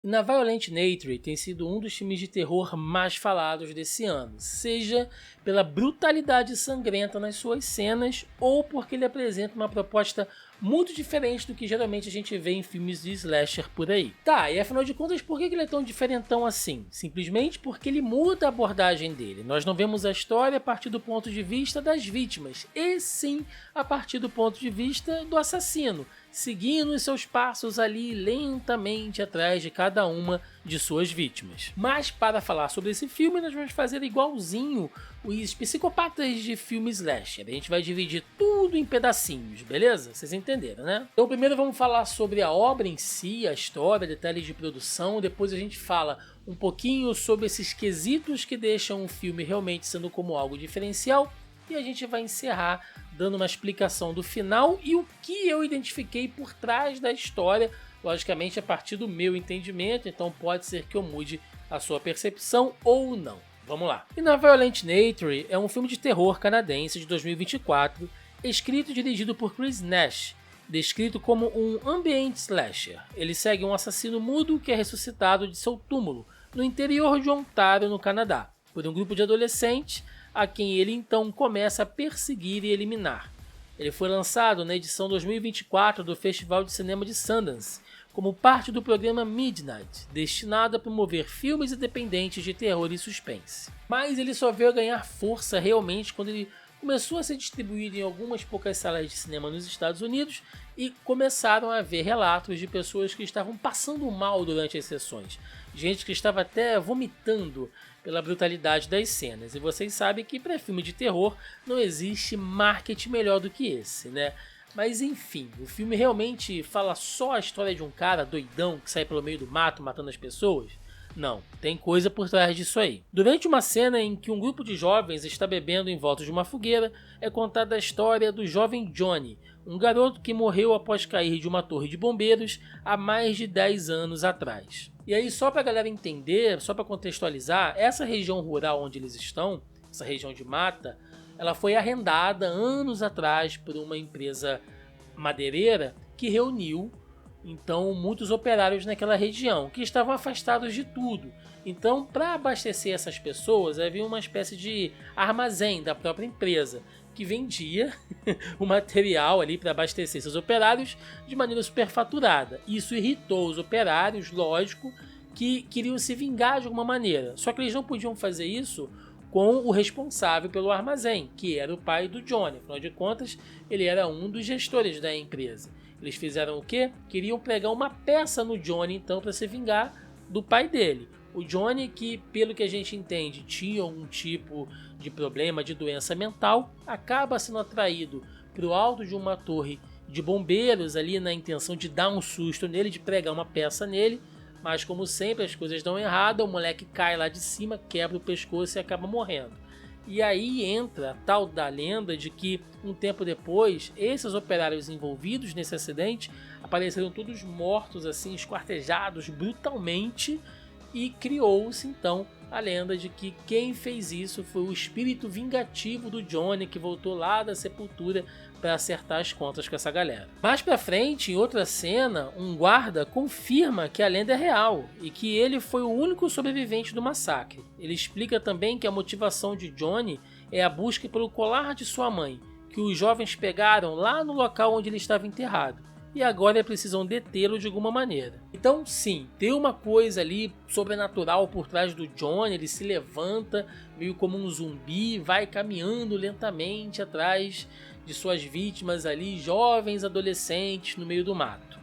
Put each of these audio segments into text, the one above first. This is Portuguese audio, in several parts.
E na Violent Nature tem sido um dos filmes de terror mais falados desse ano, seja pela brutalidade sangrenta nas suas cenas ou porque ele apresenta uma proposta muito diferente do que geralmente a gente vê em filmes de slasher por aí. Tá, e afinal de contas, por que ele é tão diferentão assim? Simplesmente porque ele muda a abordagem dele. Nós não vemos a história a partir do ponto de vista das vítimas, e sim a partir do ponto de vista do assassino, seguindo os seus passos ali lentamente atrás de cada uma de suas vítimas. Mas para falar sobre esse filme, nós vamos fazer igualzinho os psicopatas de filme slasher. A gente vai dividir tudo em pedacinhos, beleza? Vocês entenderam, né? Então primeiro vamos falar sobre a obra em si, a história, detalhes de produção, depois a gente fala um pouquinho sobre esses quesitos que deixam o filme realmente sendo como algo diferencial, e a gente vai encerrar dando uma explicação do final e o que eu identifiquei por trás da história, logicamente a partir do meu entendimento, então pode ser que eu mude a sua percepção ou não. Vamos lá. E na Violent Nature é um filme de terror canadense de 2024, escrito e dirigido por Chris Nash, descrito como um ambient slasher. Ele segue um assassino mudo que é ressuscitado de seu túmulo no interior de Ontário, no Canadá, por um grupo de adolescentes a quem ele então começa a perseguir e eliminar. Ele foi lançado na edição 2024 do Festival de Cinema de Sundance, como parte do programa Midnight, destinado a promover filmes independentes de terror e suspense. Mas ele só veio a ganhar força realmente quando ele começou a ser distribuído em algumas poucas salas de cinema nos Estados Unidos e começaram a haver relatos de pessoas que estavam passando mal durante as sessões, gente que estava até vomitando pela brutalidade das cenas. E vocês sabem que para filme de terror não existe marketing melhor do que esse, né? Mas enfim, o filme realmente fala só a história de um cara doidão que sai pelo meio do mato matando as pessoas? Não, tem coisa por trás disso aí. Durante uma cena em que um grupo de jovens está bebendo em volta de uma fogueira, é contada a história do jovem Johnny, um garoto que morreu após cair de uma torre de bombeiros há mais de 10 anos atrás. E aí, só para a galera entender, só para contextualizar, essa região rural onde eles estão, essa região de mata, ela foi arrendada anos atrás por uma empresa madeireira que reuniu então muitos operários naquela região que estavam afastados de tudo. Então, para abastecer essas pessoas, havia uma espécie de armazém da própria empresa que vendia o material ali para abastecer seus operários de maneira superfaturada. Isso irritou os operários, lógico, que queriam se vingar de alguma maneira. Só que eles não podiam fazer isso com o responsável pelo armazém, que era o pai do Johnny. Afinal de contas, ele era um dos gestores da empresa. Eles fizeram o quê? Queriam pregar uma peça no Johnny, então, para se vingar do pai dele. O Johnny, que pelo que a gente entende, tinha algum tipo de problema, de doença mental, acaba sendo atraído para o alto de uma torre de bombeiros ali na intenção de dar um susto nele, de pregar uma peça nele, mas como sempre as coisas dão errado, o moleque cai lá de cima, quebra o pescoço e acaba morrendo. E aí entra a tal da lenda de que um tempo depois, esses operários envolvidos nesse acidente apareceram todos mortos, assim, esquartejados brutalmente, e criou-se então a lenda de que quem fez isso foi o espírito vingativo do Johnny, que voltou lá da sepultura para acertar as contas com essa galera. Mais pra frente, em outra cena, um guarda confirma que a lenda é real e que ele foi o único sobrevivente do massacre. Ele explica também que a motivação de Johnny é a busca pelo colar de sua mãe, que os jovens pegaram lá no local onde ele estava enterrado, e agora precisam detê-lo de alguma maneira. Então sim, tem uma coisa ali sobrenatural por trás do Johnny. Ele se levanta meio como um zumbi, vai caminhando lentamente atrás de suas vítimas ali, jovens adolescentes no meio do mato.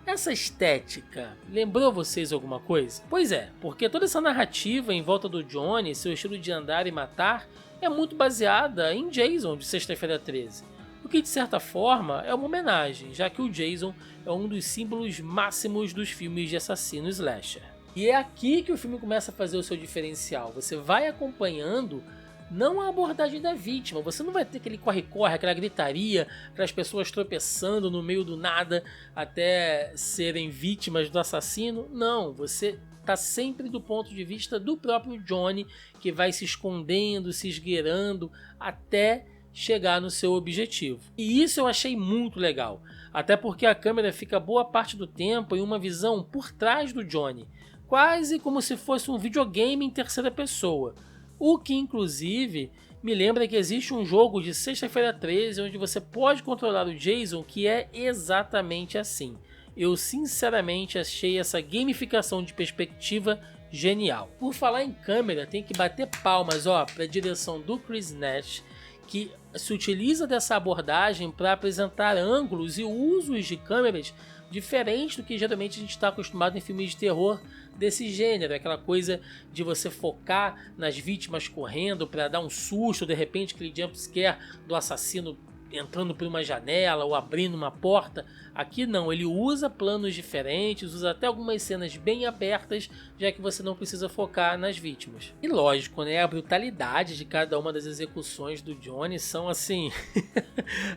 Essa estética lembrou vocês alguma coisa? Pois é, porque toda essa narrativa em volta do Johnny, seu estilo de andar e matar, é muito baseada em Jason de Sexta-feira 13. O que de certa forma é uma homenagem, já que o Jason é um dos símbolos máximos dos filmes de assassino slasher. E é aqui que o filme começa a fazer o seu diferencial. Você vai acompanhando não a abordagem da vítima, você não vai ter aquele corre-corre, aquela gritaria, aquelas pessoas tropeçando no meio do nada até serem vítimas do assassino. Não, você está sempre do ponto de vista do próprio Johnny, que vai se escondendo, se esgueirando até chegar no seu objetivo. E isso eu achei muito legal, até porque a câmera fica boa parte do tempo em uma visão por trás do Johnny, quase como se fosse um videogame em terceira pessoa, o que inclusive me lembra que existe um jogo de Sexta-feira 13 onde você pode controlar o Jason que é exatamente assim. Eu sinceramente achei essa gamificação de perspectiva genial. Por falar em câmera, tem que bater palmas para a direção do Chris Nash, que se utiliza dessa abordagem para apresentar ângulos e usos de câmeras diferentes do que geralmente a gente está acostumado em filmes de terror desse gênero, aquela coisa de você focar nas vítimas correndo para dar um susto, de repente aquele jumpscare do assassino entrando por uma janela ou abrindo uma porta. Aqui não, ele usa planos diferentes, usa até algumas cenas bem abertas, já que você não precisa focar nas vítimas. E lógico, né, a brutalidade de cada uma das execuções do Johnny são assim...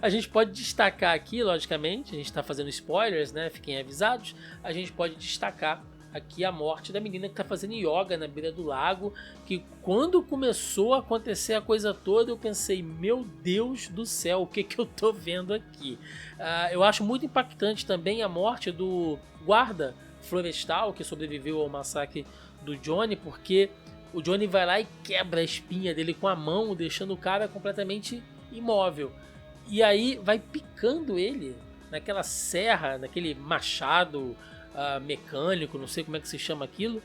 A gente pode destacar aqui, logicamente, a gente está fazendo spoilers, né, fiquem avisados, a gente pode destacar aqui a morte da menina que está fazendo yoga na beira do lago, que quando começou a acontecer a coisa toda eu pensei, meu Deus do céu, o que eu tô vendo aqui? Eu acho muito impactante também a morte do guarda florestal que sobreviveu ao massacre do Johnny, porque o Johnny vai lá e quebra a espinha dele com a mão, deixando o cara completamente imóvel. E aí vai picando ele naquela serra, naquele machado mecânico, não sei como é que se chama aquilo,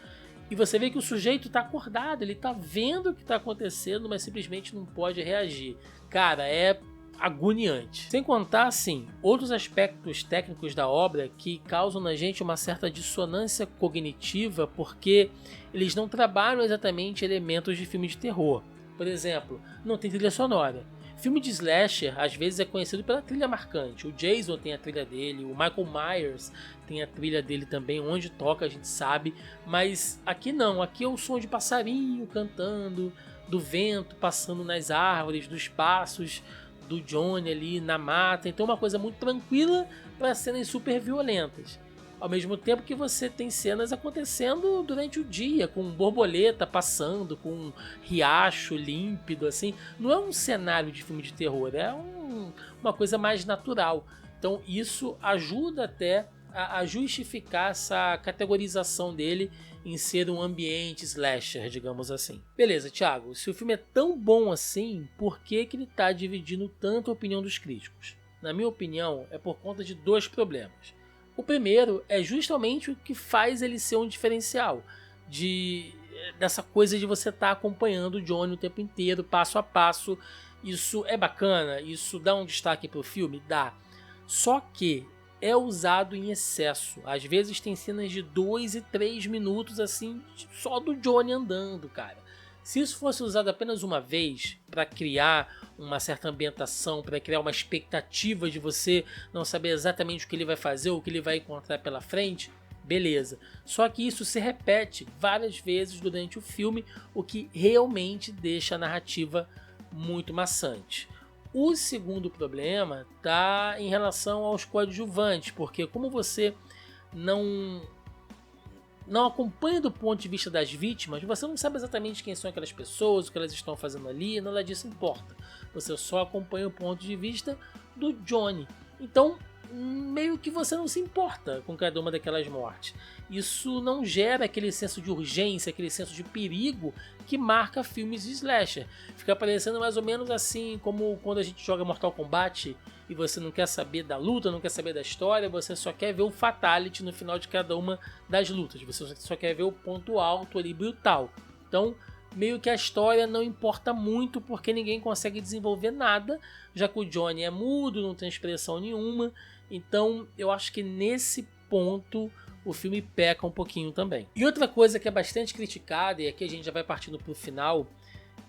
e você vê que o sujeito está acordado, ele está vendo o que está acontecendo, mas simplesmente não pode reagir. Cara, é agoniante. Sem contar, assim, outros aspectos técnicos da obra que causam na gente uma certa dissonância cognitiva, porque eles não trabalham exatamente elementos de filme de terror. Por exemplo, não tem trilha sonora. Filme de slasher às vezes é conhecido pela trilha marcante. O Jason tem a trilha dele, o Michael Myers tem a trilha dele também, onde toca a gente sabe, mas aqui não, aqui é o som de passarinho cantando, do vento passando nas árvores, dos passos do Johnny ali na mata, então é uma coisa muito tranquila para cenas super violentas. Ao mesmo tempo que você tem cenas acontecendo durante o dia, com borboleta passando, com um riacho límpido, assim. Não é um cenário de filme de terror, é uma coisa mais natural. Então isso ajuda até a justificar essa categorização dele em ser um ambiente slasher, digamos assim. Beleza, Thiago, se o filme é tão bom assim, por que ele está dividindo tanto a opinião dos críticos? Na minha opinião, é por conta de dois problemas. O primeiro é justamente o que faz ele ser um diferencial, dessa coisa de você estar acompanhando o Johnny o tempo inteiro, passo a passo. Isso é bacana, isso dá um destaque para o filme? Dá. Só que é usado em excesso. Às vezes tem cenas de 2 e 3 minutos assim, só do Johnny andando, cara. Se isso fosse usado apenas uma vez para criar uma certa ambientação, para criar uma expectativa de você não saber exatamente o que ele vai fazer ou o que ele vai encontrar pela frente, beleza. Só que isso se repete várias vezes durante o filme, o que realmente deixa a narrativa muito maçante. O segundo problema está em relação aos coadjuvantes, porque como você não acompanha do ponto de vista das vítimas, você não sabe exatamente quem são aquelas pessoas, o que elas estão fazendo ali, nada disso importa. Você só acompanha o ponto de vista do Johnny. Então, meio que você não se importa com cada uma daquelas mortes. Isso não gera aquele senso de urgência, aquele senso de perigo que marca filmes de slasher. Fica parecendo mais ou menos assim como quando a gente joga Mortal Kombat e você não quer saber da luta, não quer saber da história, você só quer ver o fatality no final de cada uma das lutas. Você só quer ver o ponto alto ali, brutal. Então, meio que a história não importa muito porque ninguém consegue desenvolver nada, já que o Johnny é mudo, não tem expressão nenhuma. Então, eu acho que nesse ponto o filme peca um pouquinho também. E outra coisa que é bastante criticada, e aqui a gente já vai partindo para o final,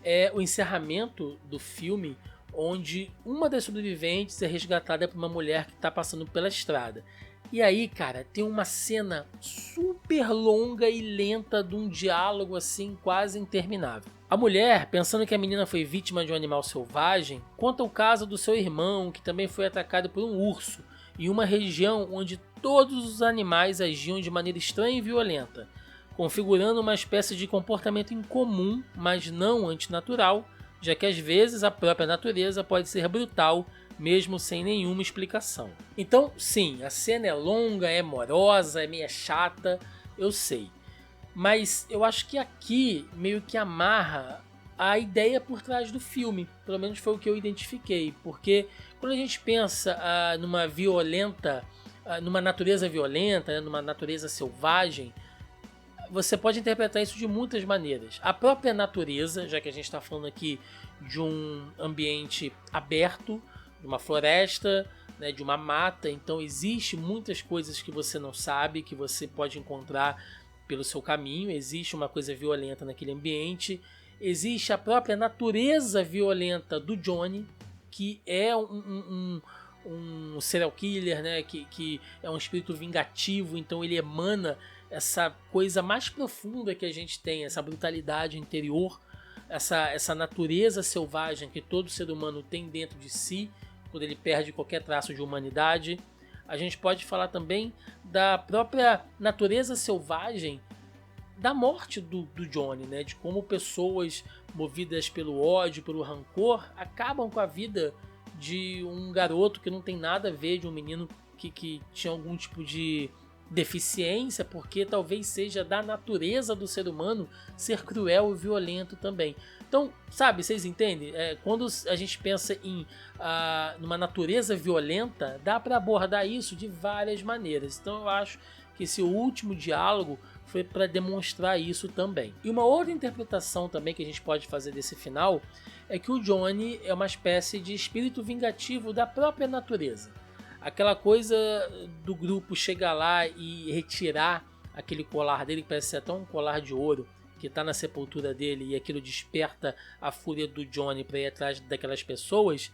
é o encerramento do filme, onde uma das sobreviventes é resgatada por uma mulher que está passando pela estrada. E aí, cara, tem uma cena super longa e lenta de um diálogo assim quase interminável. A mulher, pensando que a menina foi vítima de um animal selvagem, conta o caso do seu irmão, que também foi atacado por um urso, em uma região onde todos os animais agiam de maneira estranha e violenta, configurando uma espécie de comportamento incomum, mas não antinatural, já que às vezes a própria natureza pode ser brutal, mesmo sem nenhuma explicação. Então, sim, a cena é longa, é morosa, é meio chata, eu sei. Mas eu acho que aqui meio que amarra a ideia por trás do filme. Pelo menos foi o que eu identifiquei. Porque quando a gente pensa numa natureza violenta, né, numa natureza selvagem, você pode interpretar isso de muitas maneiras. A própria natureza, já que a gente está falando aqui de um ambiente aberto, de uma floresta, né, de uma mata, então existe muitas coisas que você não sabe, que você pode encontrar pelo seu caminho, existe uma coisa violenta naquele ambiente, existe a própria natureza violenta do Johnny, que é um serial killer, né, que é um espírito vingativo, então ele emana essa coisa mais profunda que a gente tem, essa brutalidade interior, essa natureza selvagem que todo ser humano tem dentro de si, quando ele perde qualquer traço de humanidade. A gente pode falar também da própria natureza selvagem da morte do Johnny, né? De como pessoas movidas pelo ódio, pelo rancor, acabam com a vida de um garoto que não tem nada a ver, de um menino que tinha algum tipo de deficiência, porque talvez seja da natureza do ser humano ser cruel e violento também. Então, sabe, vocês entendem? Quando a gente pensa numa natureza violenta, dá para abordar isso de várias maneiras. Então eu acho que esse último diálogo foi para demonstrar isso também. E uma outra interpretação também que a gente pode fazer desse final é que o Johnny é uma espécie de espírito vingativo da própria natureza. Aquela coisa do grupo chegar lá e retirar aquele colar dele, que parece ser até um colar de ouro, que está na sepultura dele, e aquilo desperta a fúria do Johnny para ir atrás daquelas pessoas,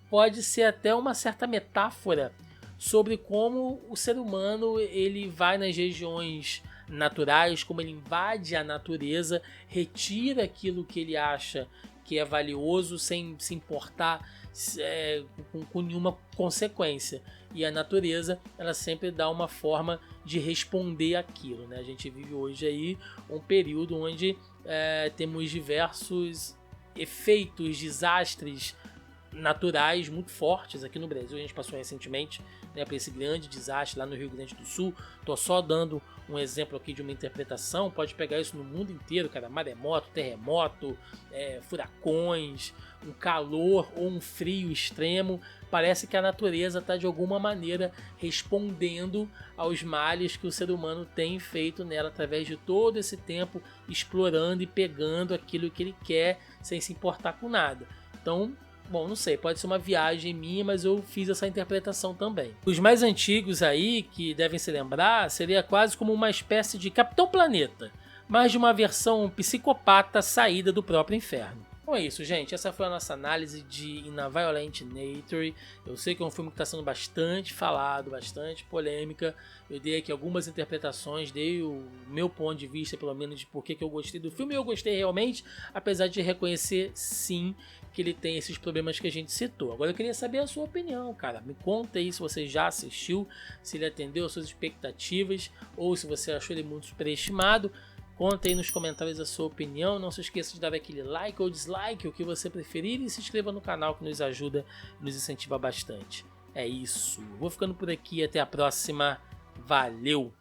pode ser até uma certa metáfora sobre como o ser humano ele vai nas regiões naturais, como ele invade a natureza, retira aquilo que ele acha que é valioso sem se importar com nenhuma consequência. E a natureza, ela sempre dá uma forma de responder aquilo, né? A gente vive hoje aí um período onde temos diversos efeitos, desastres naturais muito fortes. Aqui no Brasil a gente passou recentemente, né, por esse grande desastre lá no Rio Grande do Sul. Tô só dando um exemplo aqui de uma interpretação, pode pegar isso no mundo inteiro, cara, maremoto, terremoto, furacões, um calor ou um frio extremo. Parece que a natureza está de alguma maneira respondendo aos males que o ser humano tem feito nela através de todo esse tempo, explorando e pegando aquilo que ele quer sem se importar com nada. Então, bom, não sei, pode ser uma viagem minha, mas eu fiz essa interpretação também. Os mais antigos aí, que devem se lembrar, seria quase como uma espécie de Capitão Planeta, mas de uma versão psicopata saída do próprio inferno. Então é isso, gente. Essa foi a nossa análise de In a Violent Nature. Eu sei que é um filme que está sendo bastante falado, bastante polêmica. Eu dei aqui algumas interpretações, dei o meu ponto de vista, pelo menos, de por que eu gostei do filme. E eu gostei realmente, apesar de reconhecer, sim, que ele tem esses problemas que a gente citou. Agora eu queria saber a sua opinião, cara. Me conta aí se você já assistiu, se ele atendeu às suas expectativas ou se você achou ele muito superestimado. Conta aí nos comentários a sua opinião. Não se esqueça de dar aquele like ou dislike, o que você preferir, e se inscreva no canal, que nos ajuda e nos incentiva bastante. É isso. Vou ficando por aqui. Até a próxima. Valeu!